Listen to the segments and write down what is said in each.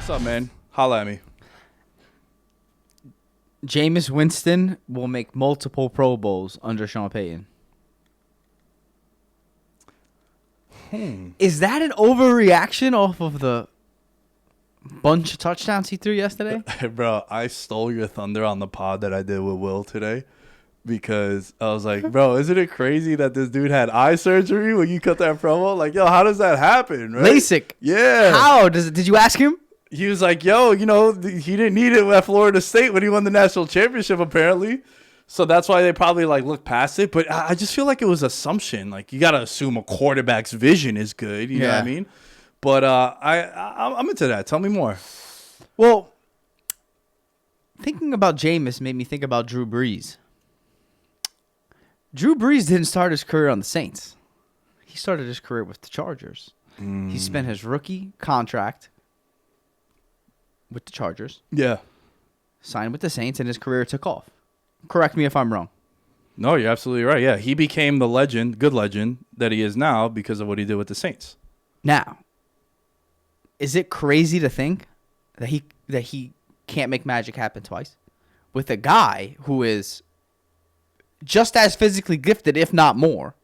What's up, man? Holla at me. Jameis Winston will make multiple Pro Bowls under Sean Payton. Is that an overreaction off of the bunch of touchdowns he threw yesterday? Bro, I stole your thunder on the pod that I did with Will today because I was like, bro, isn't it crazy that this dude had eye surgery when you cut that promo? Like, yo, how does that happen, right? LASIK. Yeah. How? Did you ask him? He was like, yo, he didn't need it at Florida State when he won the national championship, apparently. So that's why they probably looked past it. But I just feel like it was assumption. Like, you got to assume a quarterback's vision is good. You know what I mean? But I'm into that. Tell me more. Well, thinking about Jameis made me think about Drew Brees. Drew Brees didn't start his career on the Saints. He started his career with the Chargers. He spent his rookie contract with the Chargers. Yeah. Signed with the Saints, and his career took off. Correct me if I'm wrong. No, you're absolutely right. Yeah, he became the legend, good legend, that he is now because of what he did with the Saints. Now, is it crazy to think that he can't make magic happen twice? With a guy who is just as physically gifted, if not more.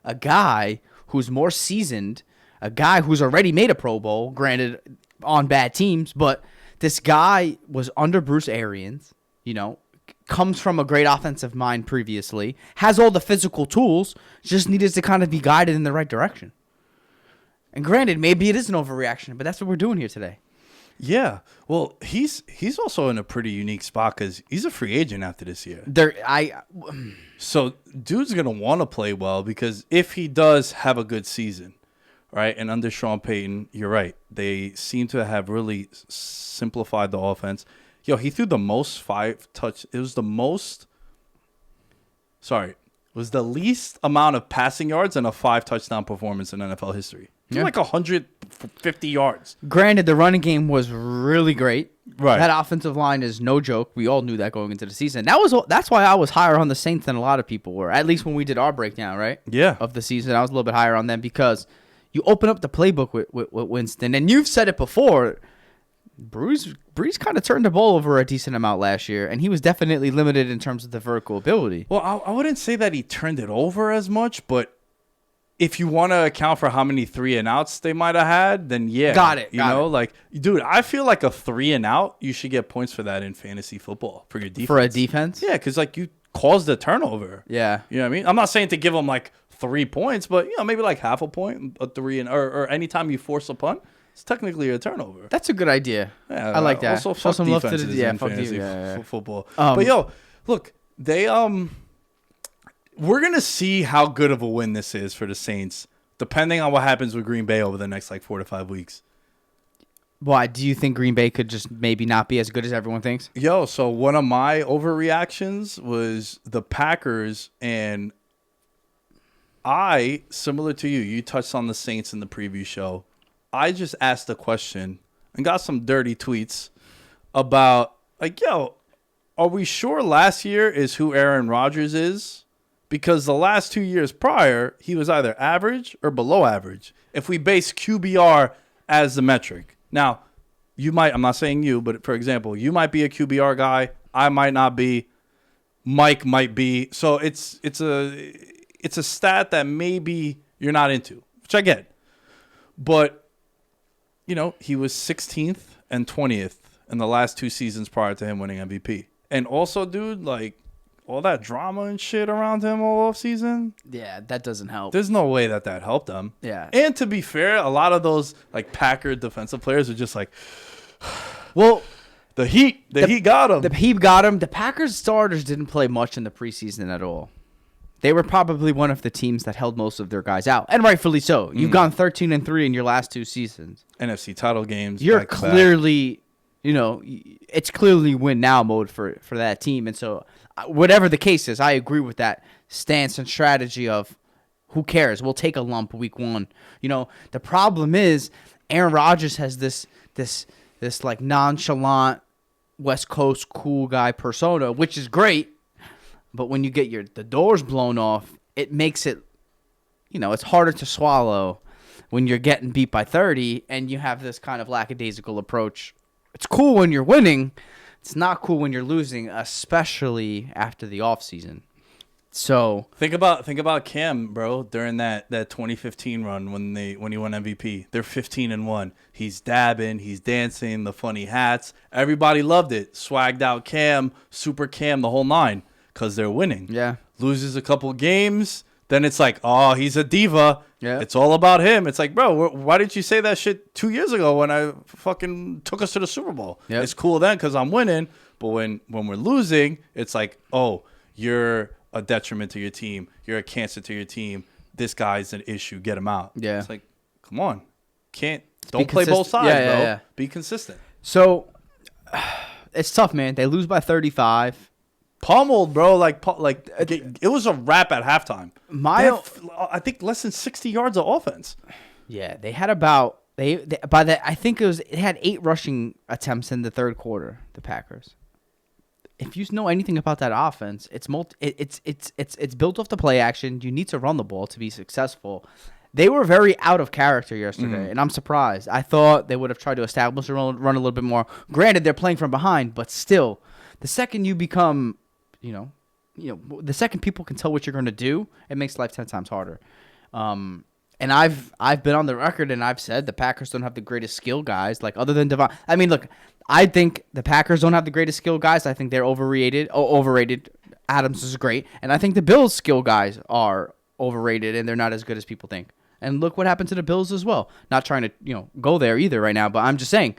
A guy who's more seasoned. A guy who's already made a Pro Bowl, granted on bad teams, but this guy was under Bruce Arians, comes from a great offensive mind previously, has all the physical tools, just needed to kind of be guided in the right direction. And granted, maybe it is an overreaction, but that's what we're doing here today. Yeah. Well, he's also in a pretty unique spot because he's a free agent after this year. So dude's going to want to play well because if he does have a good season, right, and under Sean Payton, you're right, they seem to have really simplified the offense. Yo, he threw the most it was the least amount of passing yards in a 5-touchdown performance in NFL history. He threw 150 yards. Granted, the running game was really great. Right. That offensive line is no joke. We all knew that going into the season. That's why I was higher on the Saints than a lot of people were, at least when we did our breakdown, right? Yeah. Of the season. I was a little bit higher on them because you open up the playbook with Winston, and you've said it before, Brees kind of turned the ball over a decent amount last year, and he was definitely limited in terms of the vertical ability. Well, I wouldn't say that he turned it over as much, but if you want to account for how many 3-and-outs they might have had, then yeah. Got it. Dude, I feel like a 3-and-out, you should get points for that in fantasy football for your defense. For a defense? Yeah, because you caused the turnover. Yeah. You know what I mean? I'm not saying to give them 3 points, but maybe half a point, a 3 or anytime you force a punt. It's technically a turnover. That's a good idea. Yeah, I like that. Also, fuck some love to defenses in fantasy football. But yo, look, they we're gonna see how good of a win this is for the Saints, depending on what happens with Green Bay over the next 4 to 5 weeks. Why do you think Green Bay could just maybe not be as good as everyone thinks? Yo, so one of my overreactions was the Packers, and similar to you touched on the Saints in the preview show. I just asked a question and got some dirty tweets about, yo, are we sure last year is who Aaron Rodgers is? Because the last 2 years prior, he was either average or below average. If we base QBR as the metric. Now, I'm not saying you, but for example, you might be a QBR guy. I might not be. Mike might be. So it's a stat that maybe you're not into, which I get. But he was 16th and 20th in the last 2 seasons prior to him winning MVP. And also, dude, all that drama and shit around him all offseason. Yeah, that doesn't help. There's no way that helped them. Yeah. And to be fair, a lot of those Packer defensive players are just well, the Heat got him. The Heat got him. The Packers starters didn't play much in the preseason at all. They were probably one of the teams that held most of their guys out, and rightfully so. You've gone 13-3 in your last 2 seasons. NFC title games. You're clearly, it's clearly win now mode for that team. And so, whatever the case is, I agree with that stance and strategy of who cares? We'll take a lump week 1. The problem is Aaron Rodgers has this nonchalant West Coast cool guy persona, which is great. But when you get the doors blown off, it makes it, it's harder to swallow when you're getting beat by 30 and you have this kind of lackadaisical approach It's cool when you're winning. It's not cool when you're losing, especially after the offseason. So think about Cam, bro, during that 2015 run when he won MVP. They're 15-1. He's dabbing, he's dancing, the funny hats. Everybody loved it. Swagged out Cam, super Cam, the whole nine, because they're winning. Yeah. Loses a couple games, then it's like, oh, he's a diva. Yeah. It's all about him. It's like, bro, why didn't you say that shit 2 years ago when I fucking took us to the Super Bowl? Yep. It's cool then because I'm winning, but when we're losing, it's like, oh, you're a detriment to your team. You're a cancer to your team. This guy's an issue. Get him out. Yeah. It's like, come on. Don't play both sides, bro. Yeah. Be consistent. So it's tough, man. They lose by 35. Pummeled, bro. It was a wrap at halftime. I think less than 60 yards of offense. Yeah, they had it had 8 rushing attempts in the third quarter. The Packers. If you know anything about that offense, it's built off the play action. You need to run the ball to be successful. They were very out of character yesterday, and I'm surprised. I thought they would have tried to establish a run a little bit more. Granted, they're playing from behind, but still, the second you become, the second people can tell what you're going to do, it makes life 10 times harder. And I've been on the record and I've said the Packers don't have the greatest skill guys, like other than Devon. I mean, look, I think the Packers don't have the greatest skill guys. I think they're overrated. Adams is great, and I think the Bills' skill guys are overrated and they're not as good as people think. And look what happened to the Bills as well. Not trying to go there either right now, but I'm just saying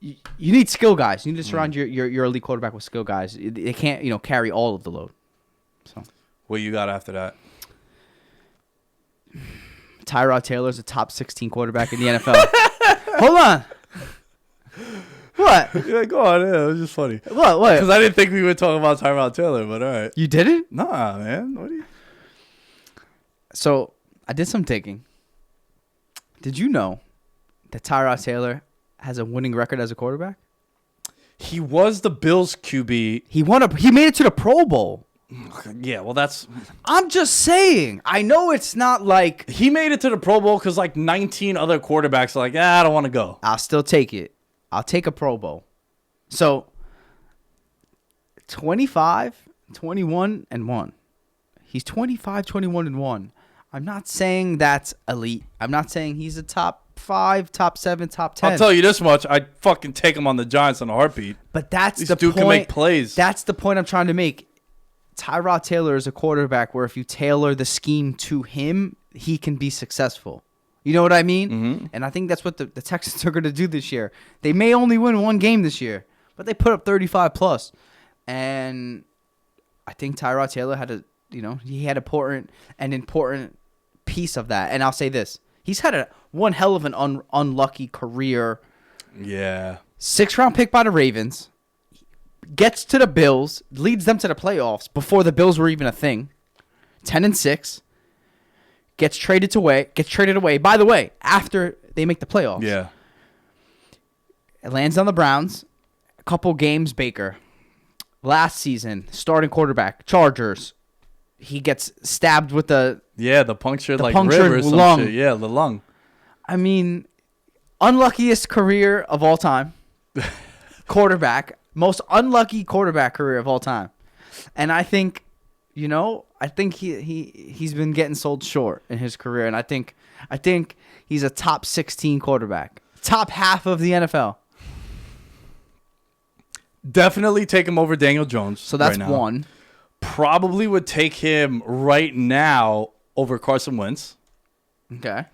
you need skill guys. You need to surround your elite quarterback with skill guys. They can't carry all of the load. So what you got after that? Tyrod Taylor's a top 16 quarterback in the NFL. Hold on. What? Yeah, go on. Yeah, it was just funny. What? Because I didn't think we would talk about Tyrod Taylor, but all right. You didn't? Nah, man. What do you? So I did some digging. Did you know that Tyrod Taylor has a winning record as a quarterback? He was the Bills QB. He made it to the Pro Bowl. Yeah, well, that's... I'm just saying. I know it's not like... He made it to the Pro Bowl because 19 other quarterbacks are like, I don't want to go. I'll still take it. I'll take a Pro Bowl. So, 25, 21, and 1. He's 25, 21, and 1. I'm not saying that's elite. I'm not saying he's a top 5, top 7, top 10. I'll tell you this much. I'd fucking take him on the Giants in a heartbeat. But that's this the dude point. Can make plays. That's the point I'm trying to make. Tyrod Taylor is a quarterback where if you tailor the scheme to him, he can be successful. You know what I mean? Mm-hmm. And I think that's what the Texans are going to do this year. They may only win one game this year, but they put up 35 plus. And I think Tyrod Taylor had an important piece of that. And I'll say this. He's had one hell of an unlucky career. Yeah. 6th-round pick by the Ravens. Gets to the Bills, leads them to the playoffs before the Bills were even a thing. 10-6. Gets traded away. By the way, after they make the playoffs. Yeah. It lands on the Browns. A couple games, Baker. Last season, starting quarterback, Chargers. He gets stabbed with the punctured rib or some lung. shit. Yeah, the lung. I mean, unluckiest career of all time. Quarterback. Most unlucky quarterback career of all time. And I think, he's been getting sold short in his career. And I think he's a top 16 quarterback. Top half of the NFL. Definitely take him over Daniel Jones. So that's right now. one. Probably would take him right now over Carson Wentz. Okay.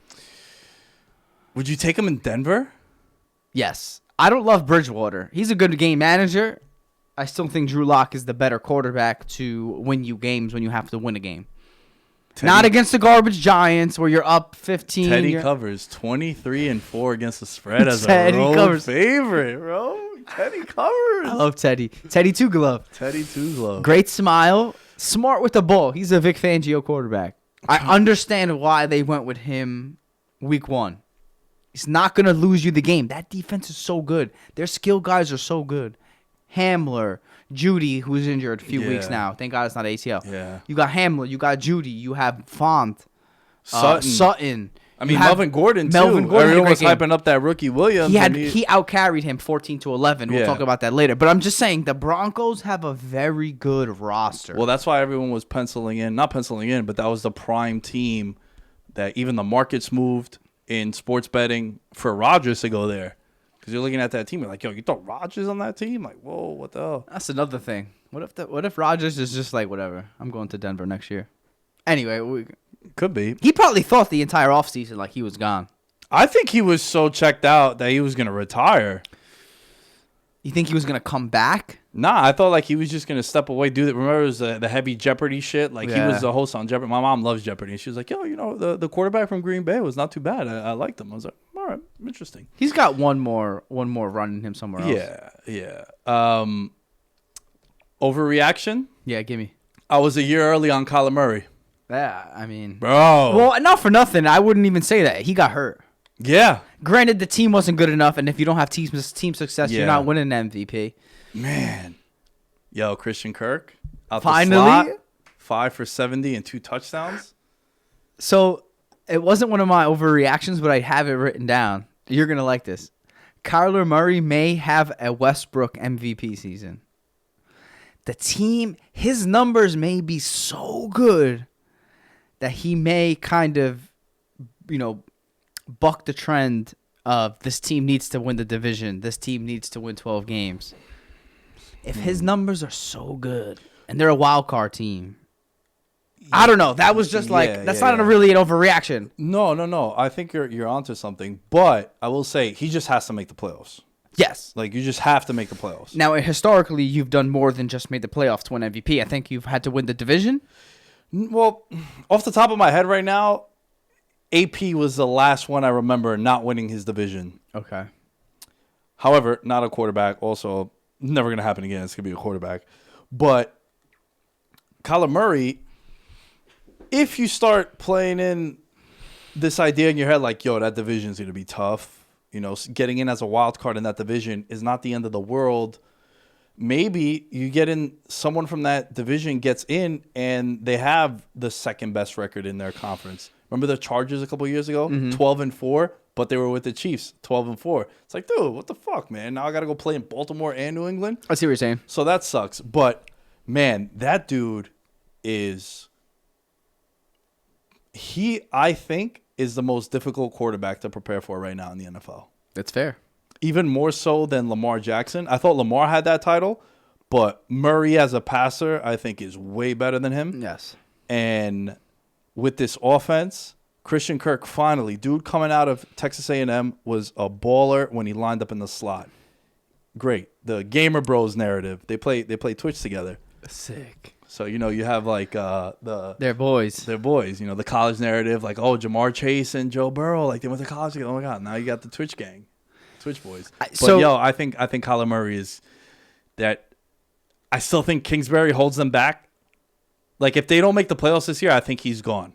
Would you take him in Denver? Yes. I don't love Bridgewater. He's a good game manager. I still think Drew Lock is the better quarterback to win you games when you have to win a game. Not against the garbage Giants where you're up 15. Teddy covers 23-4 against the spread as a road favorite, bro. Teddy covers. I love Teddy. Teddy Two Glove. Teddy Two Glove. Great smile. Smart with the ball. He's a Vic Fangio quarterback. I understand why they went with him week 1. He's not going to lose you the game. That defense is so good. Their skill guys are so good. Hamler, Judy, who's injured a few weeks now. Thank God it's not ACL. Yeah. You got Hamler. You got Judy. You have Font. Sutton. I mean, Melvin Gordon, too. Everyone was hyping up that rookie Williams. He outcarried him 14-11. We'll talk about that later. But I'm just saying, the Broncos have a very good roster. Well, that's why everyone was not penciling in, but that was the prime team that even the markets moved in sports betting for Rodgers to go there. Because you're looking at that team, you're like, yo, you throw Rodgers on that team? Like, whoa, what the hell? That's another thing. What if Rodgers is just like, whatever, I'm going to Denver next year? Anyway, could be. He probably thought the entire offseason like he was gone. I think he was so checked out that he was going to retire. You think he was going to come back? Nah, I thought like he was just going to step away, do that. Remember it was the heavy Jeopardy shit? Like he was the host on Jeopardy. My mom loves Jeopardy. And she was like, yo, the quarterback from Green Bay was not too bad. I liked him. I was like, all right, interesting. He's got one more run in him somewhere else. Yeah. Overreaction? Yeah, give me. I was a year early on Kyler Murray. Yeah, I mean. Bro. Well, not for nothing. I wouldn't even say that. He got hurt. Yeah. Granted, the team wasn't good enough, and if you don't have team success, you're not winning an MVP. Man. Yo, Christian Kirk. Finally. The slot, 5 for 70 and 2 touchdowns. So, it wasn't one of my overreactions, but I have it written down. You're going to like this. Kyler Murray may have a Westbrook MVP season. The team, his numbers may be so good that he may kind of, buck the trend of this team needs to win the division. This team needs to win 12 games. If his numbers are so good and they're a wild card team, I don't know. That was just that's not really an overreaction. No. I think you're onto something. But I will say he just has to make the playoffs. Yes. Like, you just have to make the playoffs. Now, historically, you've done more than just made the playoffs to win MVP. I think you've had to win the division. Well, off the top of my head right now, AP was the last one I remember not winning his division. Okay. However, not a quarterback. Also, never going to happen again. It's going to be a quarterback. But Kyler Murray, if you start playing in this idea in your head like, yo, that division's going to be tough. Getting in as a wild card in that division is not the end of the world. Maybe you get in, someone from that division gets in, and they have the second best record in their conference. Remember the Chargers a couple years ago? 12-4, but they were with the Chiefs, 12-4. It's like, dude, what the fuck, man? Now I got to go play in Baltimore and New England? I see what you're saying. So that sucks. But, man, that dude is... I think, is the most difficult quarterback to prepare for right now in the NFL. That's fair. Even more so than Lamar Jackson. I thought Lamar had that title, but Murray as a passer, I think, is way better than him. Yes. And with this offense, Christian Kirk finally, dude coming out of Texas A&M, was a baller when he lined up in the slot. Great. The Gamer Bros narrative. They play Twitch together. Sick. So, you have like They're boys. They're boys. The college narrative, like, oh, Jamar Chase and Joe Burrow, like they went to college together. Oh my God, now you got the Twitch gang. Twitch boys. I think Kyler Murray is that. I still think Kingsbury holds them back. Like, if they don't make the playoffs this year, I think he's gone.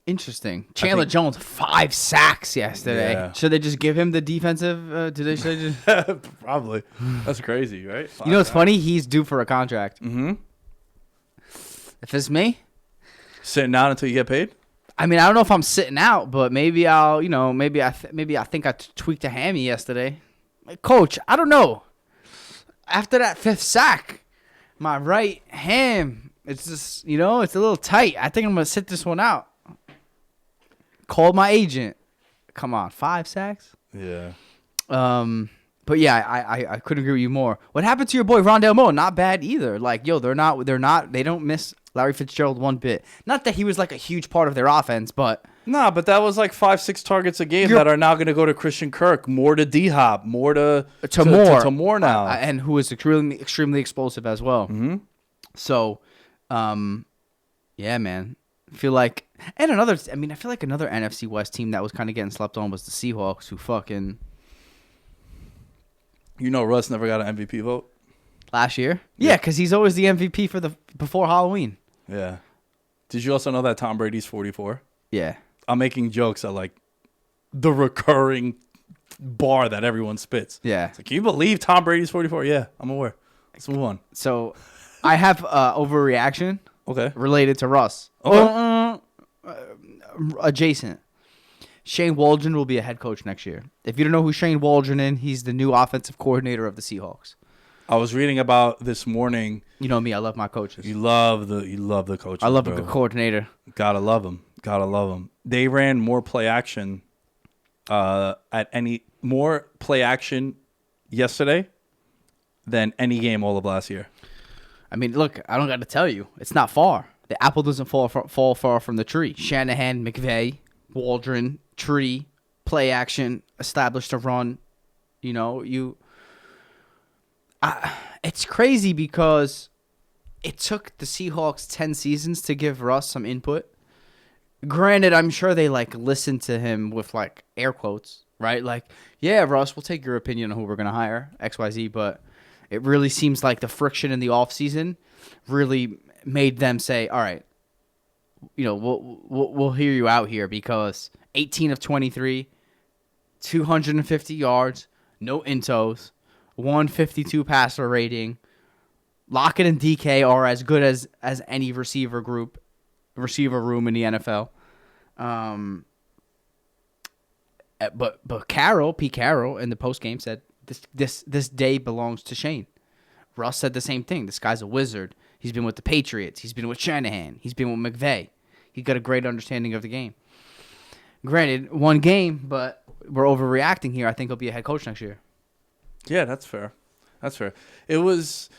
Interesting. Chandler Jones, 5 sacks yesterday. Yeah. Should they just give him the defensive? Probably. That's crazy, right? What's funny? He's due for a contract. Mm-hmm. If it's me, sitting out until you get paid. I mean, I don't know if I'm sitting out, but maybe I'll, maybe I think I tweaked a hammy yesterday. Like, Coach, I don't know. After that 5th sack, my right ham, it's just, it's a little tight. I think I'm gonna sit this one out. Called my agent. Come on, 5 sacks. Yeah. But yeah, I couldn't agree with you more. What happened to your boy Rondale Moore? Not bad either. Like, yo, they don't miss Larry Fitzgerald one bit. Not that he was like a huge part of their offense, but but that was like 5-6 targets a game that are now going to go to Christian Kirk, more to D-Hop, more to Moore now, and who is extremely explosive as well. Mm-hmm. So, yeah, man, I feel like another NFC West team that was kind of getting slept on was the Seahawks, who fucking. Russ never got an MVP vote last year. Yeah, because he's always the MVP before Halloween. Yeah. Did you also know that Tom Brady's 44? Yeah. I'm making jokes at like the recurring bar that everyone spits. Yeah. It's like, can you believe Tom Brady's 44? Yeah, I'm aware. Let's move on. So, I have overreaction. Okay. Related to Russ. Okay. Adjacent. Shane Waldron will be a head coach next year. If you don't know who Shane Waldron is, he's the new offensive coordinator of the Seahawks. I was reading about this morning. You know me, I love my coaches. You love the coaches. I love bro. a good coordinator. Gotta love them. They ran more play action yesterday than any game all of last year. I mean, look, I don't got to tell you, it's not far. The apple doesn't fall far from the tree. Shanahan, McVay, Waldron, tree, play action, established a run. You know, it's crazy because it took the Seahawks 10 seasons to give Russ some input. Granted, I'm sure they listened to him with air quotes, right? Yeah, Russ, we'll take your opinion on who we're going to hire, XYZ, but it really seems like the friction in the offseason really made them say, all right, we'll hear you out here because 18 of 23, 250 yards, no intos, 152 passer rating. Lockett and DK are as good as any receiver room in the NFL. But Pete Carroll in the postgame said this day belongs to Shane. Russ said the same thing. This guy's a wizard. He's been with the Patriots. He's been with Shanahan. He's been with McVay. He's got a great understanding of the game. Granted, one game, but we're overreacting here. I think he'll be a head coach next year. Yeah, that's fair. It was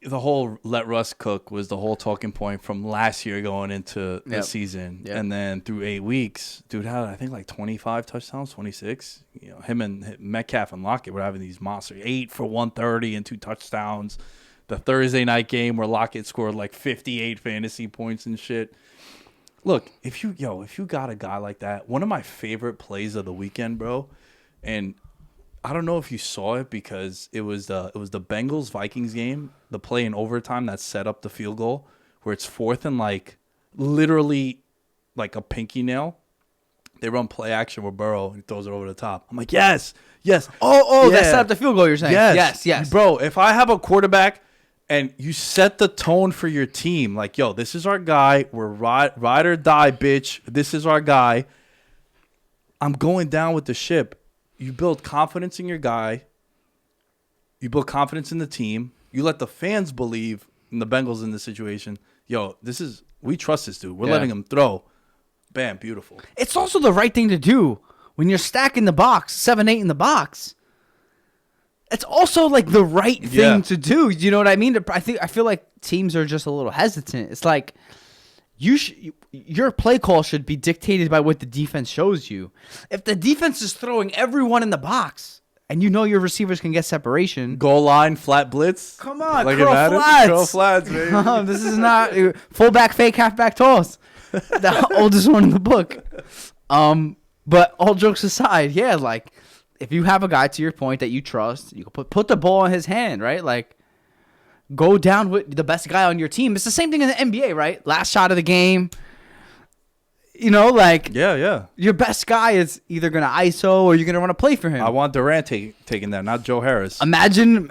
the whole let Russ cook was the whole talking point from last year going into the season. Yep. And then through 8 weeks, dude had, I think, 25 touchdowns, 26. You know, him and Metcalf and Lockett were having these monsters. 8 for 130 and 2 touchdowns. The Thursday night game where Lockett scored 58 fantasy points and shit. Look, if you got a guy like that, one of my favorite plays of the weekend, bro, and I don't know if you saw it because it was the Bengals Vikings game, the play in overtime that set up the field goal where it's 4th and literally a pinky nail. They run play action with Burrow and he throws it over the top. I'm like, yes. Oh, that set up the field goal. You're saying yes, bro. If I have a quarterback and you set the tone for your team, this is our guy. We're ride or die, bitch. This is our guy. I'm going down with the ship. You build confidence in your guy. You build confidence in the team. You let the fans believe in the Bengals in this situation. We trust this dude. We're letting him throw. Bam, beautiful. It's also the right thing to do when you're stacking the box, 7-8 in the box. It's also the right thing to do. You know what I mean? I feel like teams are just a little hesitant. It's your play call should be dictated by what the defense shows you. If the defense is throwing everyone in the box and your receivers can get separation. Goal line, flat blitz. Come on, curl flats, baby. This is not fullback, fake, halfback toss. The oldest one in the book. But all jokes aside, if you have a guy, to your point, that you trust, you can put the ball in his hand, right? Go down with the best guy on your team. It's the same thing in the NBA, right? Last shot of the game. Yeah. Your best guy is either going to ISO or you're going to run a play for him. I want Durant taking that, not Joe Harris. Imagine.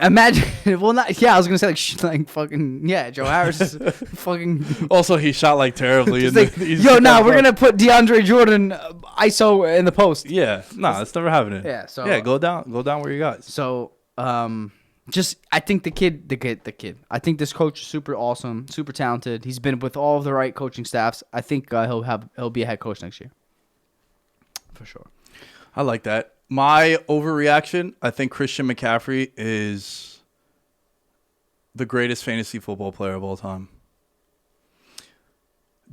Well, not. Yeah, I was going to say fucking. Yeah, Joe Harris is fucking. Also, he shot terribly. We're going to put DeAndre Jordan ISO in the post. Yeah, that's never happening. Yeah, so. Yeah, go down where you guys. So, I think the kid. I think this coach is super awesome, super talented. He's been with all of the right coaching staffs. I think he'll be a head coach next year, for sure. I like that. My overreaction. I think Christian McCaffrey is the greatest fantasy football player of all time.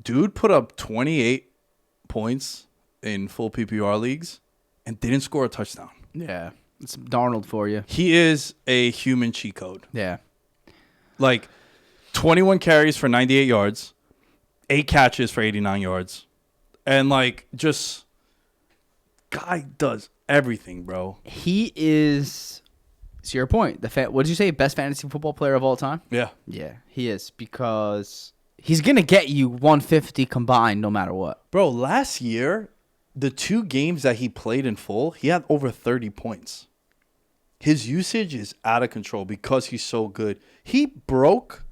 Dude put up 28 points in full PPR leagues and didn't score a touchdown. Yeah. It's Darnold for you. He is a human cheat code. Yeah. 21 carries for 98 yards, 8 catches for 89 yards. And, guy does everything, bro. He is, to your point, what did you say, best fantasy football player of all time? Yeah. Yeah, he is, because he's going to get you 150 combined no matter what. Bro, last year, the 2 games that he played in full, he had over 30 points. His usage is out of control because he's so good. He broke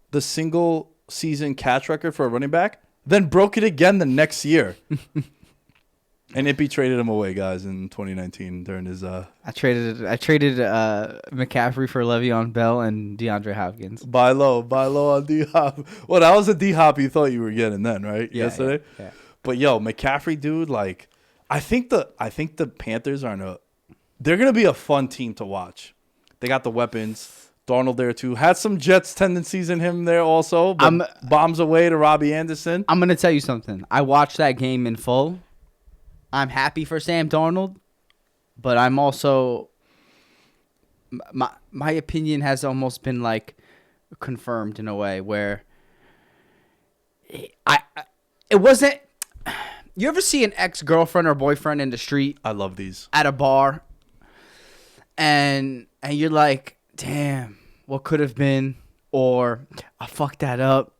the single season catch record for a running back, then broke it again the next year. And Ippy traded him away, guys, in 2019 during his. I traded McCaffrey for Le'Veon Bell and DeAndre Hopkins. Buy low on D-Hop. Well, that was a D-Hop you thought you were getting then, right? Yeah, yesterday. Yeah. But yo, McCaffrey, dude, like, I think the Panthers they're gonna be a fun team to watch. They got the weapons. Darnold there too. Had some Jets tendencies in him there also. But bombs away to Robbie Anderson. I'm gonna tell you something. I watched that game in full. I'm happy for Sam Darnold, but I'm also my opinion has almost been like confirmed in a way where it wasn't. You ever see an ex-girlfriend or boyfriend in the street? I love these. At a bar, and you're like, damn, what could have been, or I fucked that up,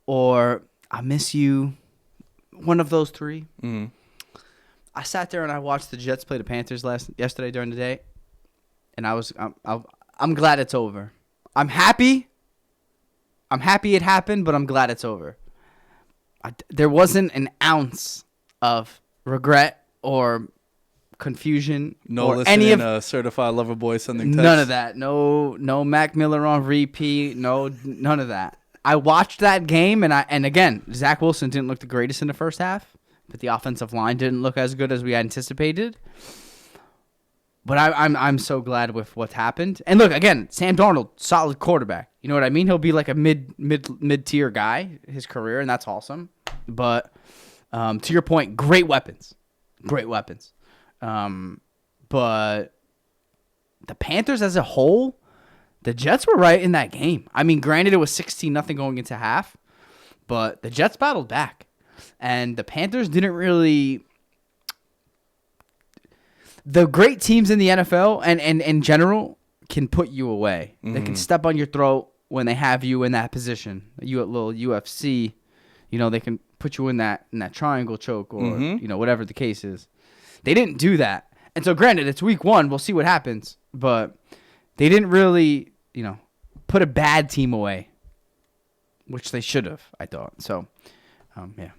or I miss you. One of those three. Mm-hmm. I sat there and I watched the Jets play the Panthers yesterday during the day, and I'm glad it's over. I'm happy. I'm happy it happened, but I'm glad it's over. There wasn't an ounce of regret or confusion. No or listening any of to Certified Lover Boy sending texts. none of that. No Mac Miller on repeat. No, none of that. I watched that game, and again, Zach Wilson didn't look the greatest in the first half. But the offensive line didn't look as good as we anticipated. But I'm so glad with what happened. And look, again, Sam Darnold, solid quarterback. You know what I mean? He'll be like a mid-tier guy his career, and that's awesome. But to your point, great weapons. Great weapons. But the Panthers as a whole, the Jets were right in that game. I mean, granted, it was 16-0 going into half, but the Jets battled back. And the Panthers didn't really... The great teams in the NFL and in general can put you away. Mm-hmm. They can step on your throat when they have you in that position. You at little UFC, they can put you in that triangle choke or, whatever the case is. They didn't do that. And so, granted, it's week 1. We'll see what happens. But they didn't really, put a bad team away, which they should have, I thought. So, yeah.